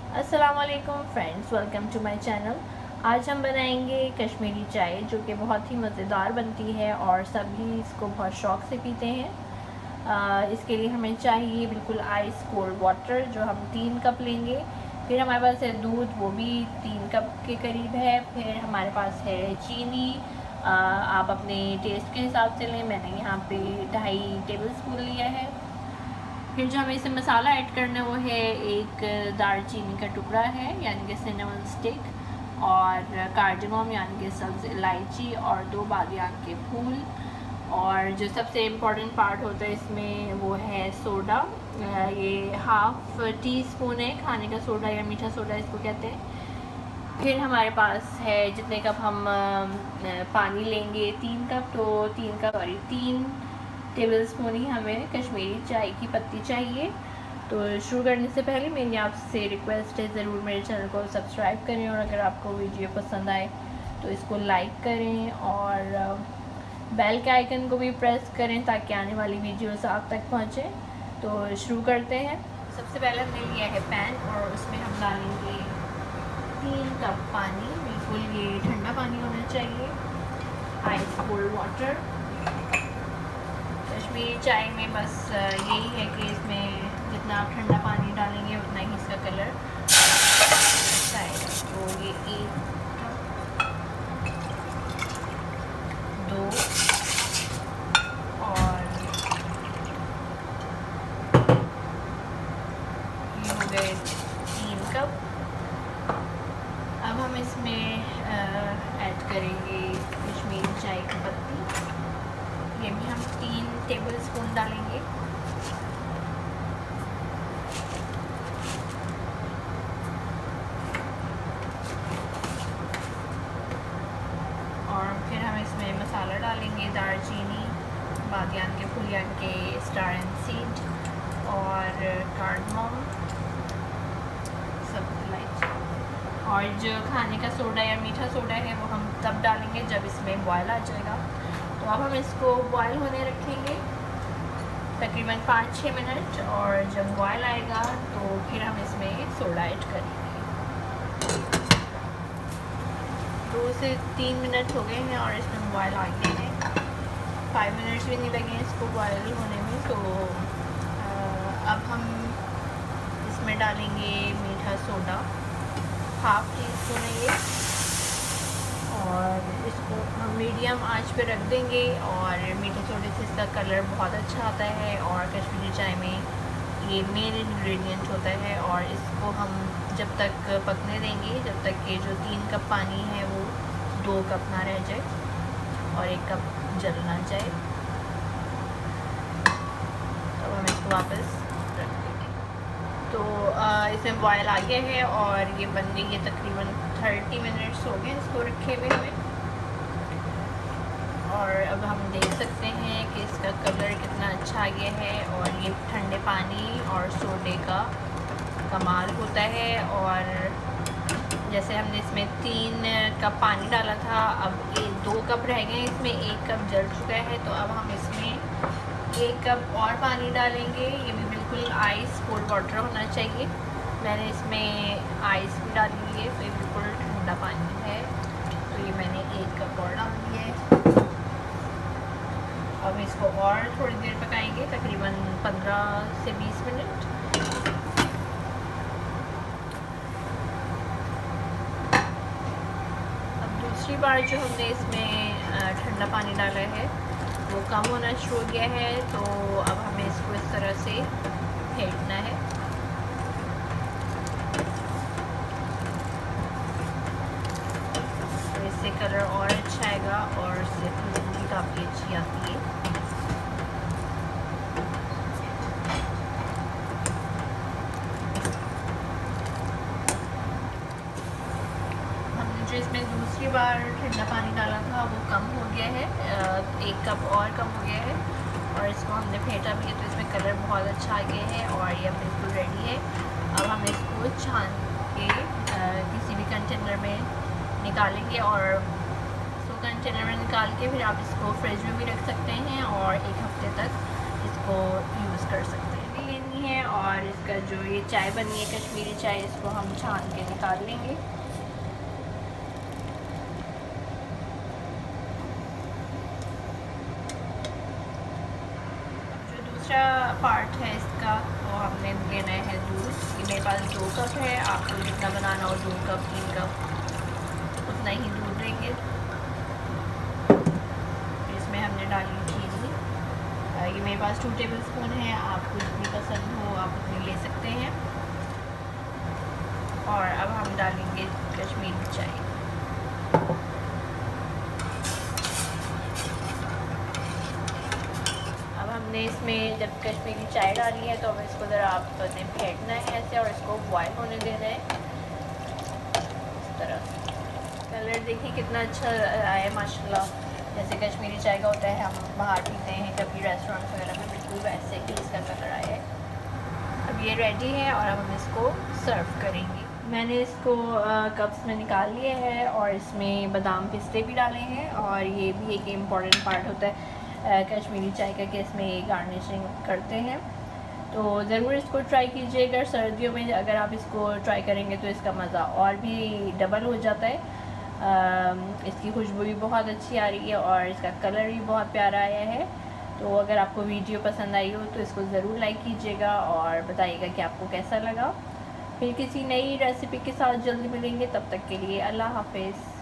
अस्सलामुअलैकुम friends, welcome to my channel. आज हम बनाएंगे कश्मीरी चाय जो कि बहुत ही मज़ेदार बनती है और सभी इसको बहुत शौक़ से पीते हैं। इसके लिए हमें चाहिए बिल्कुल आइस कोल्ड वाटर जो हम 3 कप लेंगे। फिर हमारे पास है दूध, वो भी 3 कप के करीब है। फिर हमारे पास है चीनी, आप अपने टेस्ट के हिसाब से लें। मैंने यहाँ पे 2.5 टेबल स्पून लिया है। फिर जो हमें इसे मसाला ऐड करना है वो है एक दालचीनी का टुकड़ा है यानी कि सिनेमन स्टिक, और कार्डमम यानी कि सब्ज़ इलायची, और 2 बादियान के फूल। और जो सबसे इम्पॉर्टेंट पार्ट होता है इसमें वो है सोडा। ये हाफ़ टी स्पून है खाने का सोडा या मीठा सोडा इसको कहते हैं। फिर हमारे पास है जितने कप हम पानी लेंगे 3 कप, तो 3 टेबल स्पून ही हमें कश्मीरी चाय की पत्ती चाहिए। तो शुरू करने से पहले मेरी आपसे रिक्वेस्ट है, ज़रूर मेरे चैनल को सब्सक्राइब करें, और अगर आपको वीडियो पसंद आए तो इसको लाइक करें और बेल के आइकन को भी प्रेस करें ताकि आने वाली वीडियोस आप तक पहुँचे। तो शुरू करते हैं। सबसे पहले हमने लिया है पैन और उसमें हम डालेंगे 3 कप पानी। बिल्कुल ये ठंडा पानी होना चाहिए, आइस कोल्ड वाटर। कश्मीरी चाय में बस यही है कि इसमें जितना आप ठंडा पानी डालेंगे उतना ही इसका कलर अच्छा आएगा। तो ये 1 कप, 2 और ये हो गए 3 कप। अब हम इसमें ऐड करेंगे कश्मीरी चाय की पत्ती। ये भी हम 3 टेबल स्पून डालेंगे। और फिर हम इसमें मसाला डालेंगे, दालचीनी, बादियान के फूल यानी के स्टार एंड सीड, और कार्डमम, सब इलायची। और जो खाने का सोडा या मीठा सोडा है वो हम तब डालेंगे जब इसमें बॉयल आ जाएगा। तो अब हम इसको बॉयल होने रखेंगे तकरीबन 5-6 मिनट, और जब बॉयल आएगा तो फिर हम इसमें सोडा ऐड करेंगे। 2 से 3 मिनट हो गए हैं और इसमें बॉयल आ गए हैं। 5 मिनट्स भी नहीं लगे इसको बॉयल होने में। तो अब हम इसमें डालेंगे मीठा सोडा, हाफ़ टी स्पून है ये, और इसको हम मीडियम आंच पे रख देंगे। और मीठे सोडे से इसका कलर बहुत अच्छा आता है और कश्मीरी चाय में ये मेन इंग्रेडिएंट होता है। और इसको हम जब तक पकने देंगे जब तक कि जो 3 कप पानी है वो 2 कप ना रह जाए और 1 कप जल ना जाए। तब हम इसको वापस रख देंगे। तो इसमें बॉयल आ गया है और ये बन गई है। तकरीबन 30 मिनट्स हो गए इसको रखे हुए हमें। और अब हम देख सकते हैं कि इसका कलर कितना अच्छा आ गया है, और ये ठंडे पानी और सोडे का कमाल होता है। और जैसे हमने इसमें 3 कप पानी डाला था, अब 2 कप रह गए, इसमें 1 कप जल चुका है। तो अब हम इसमें 1 कप और पानी डालेंगे। ये भी बिल्कुल आइस कोल्ड वाटर होना चाहिए। मैंने इसमें आइस भी डाली हुई है, तो ये बिल्कुल ठंडा पानी है। तो ये मैंने 1 कप और डाल दिया है। अब इसको और थोड़ी देर पकाएंगे, तकरीबन 15 से 20 मिनट। अब दूसरी बार जो हमने इसमें ठंडा पानी डाला है वो कम होना शुरू हो गया है। तो अब हमें इसको इस तरह से फेंटना है। तो इससे कलर और अच्छा आएगा और इससे खुशबू भी काफ़ी अच्छी आती है। जो इसमें दूसरी बार ठंडा पानी डाला था वो कम हो गया है, 1 कप और कम हो गया है। और इसको हमने फेंटा भी है तो इसमें कलर बहुत अच्छा आ गया है और ये बिल्कुल रेडी है। अब हम इसको छान के किसी भी कंटेनर में निकालेंगे, और इसको कंटेनर में निकाल के फिर आप इसको फ्रिज में भी रख सकते हैं और 1 हफ्ते तक इसको यूज़ कर सकते हैं। रखी हैं और इसका जो ये चाय बनी है कश्मीरी चाय, इसको हम छान के निकाल लेंगे। जो दूसरा पार्ट है इसका, वो हमने लेना है दूध। ये मेरे पास 2 कप है, आपको जितना बनाना हो 2 कप 3 कप उतना ही दूध लेंगे। इसमें हमने डाली चीनी। ये मेरे पास 2 टेबलस्पून है, आपको जितनी पसंद हो आप उतनी ले सकते हैं। और अब हम डालेंगे कश्मीरी चाय। अब हमने इसमें जब कश्मीरी चाय डाली है तो अब इसको ज़रा आपने फेंटना है ऐसे और इसको बॉयल होने देना है इस तरह। कलर देखिए कितना अच्छा आया है माशाल्लाह। जैसे कश्मीरी चाय का होता है, हम बाहर पीते हैं कभी रेस्टोरेंट वगैरह में, बिल्कुल वैसे ही इसका कलर आया है। अब ये रेडी है और अब हम इसको सर्व करेंगे। मैंने इसको कप्स में निकाल लिया है और इसमें बादाम पिस्ते भी डाले हैं। और ये भी एक इम्पॉर्टेंट पार्ट होता है कश्मीरी चाय का कि इसमें गार्निशिंग करते हैं। तो ज़रूर इसको ट्राई कीजिएगा। सर्दियों में अगर आप इसको ट्राई करेंगे तो इसका मज़ा और भी डबल हो जाता है। इसकी खुशबू भी बहुत अच्छी आ रही है और इसका कलर भी बहुत प्यारा आया है। तो अगर आपको वीडियो पसंद आई हो तो इसको ज़रूर लाइक कीजिएगा और बताइएगा कि आपको कैसा लगा। फिर किसी नई रेसिपी के साथ जल्दी मिलेंगे, तब तक के लिए अल्लाह हाफ़िज़।